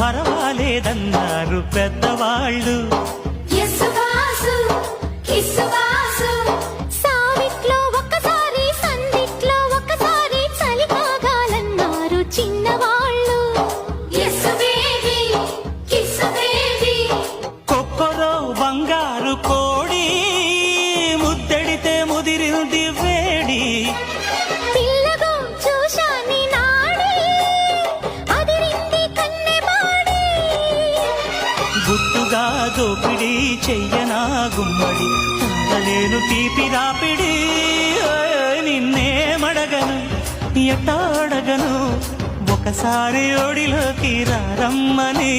పర్వాలేదన్నారు పెద్దవాళ్ళు. సావిట్లో ఒకసారి సందిట్లో ఒకసారి చలి కాగాలన్నారు చిన్నవాళ్ళు. కొక్కరో బంగారు కోడి ముద్దడితే ముదిరింది వేడి. పిల్లగో చూశాని నాడి అదిరింది కన్నెమాడి. గుట్టుగా దోపిడి చెయ్యనా గుమ్మడి తాగలేను తీపి రాపిడి. నిన్నేమడగను ఎట్టాడగను ఒకసారి ఒడిలోకి రమ్మని.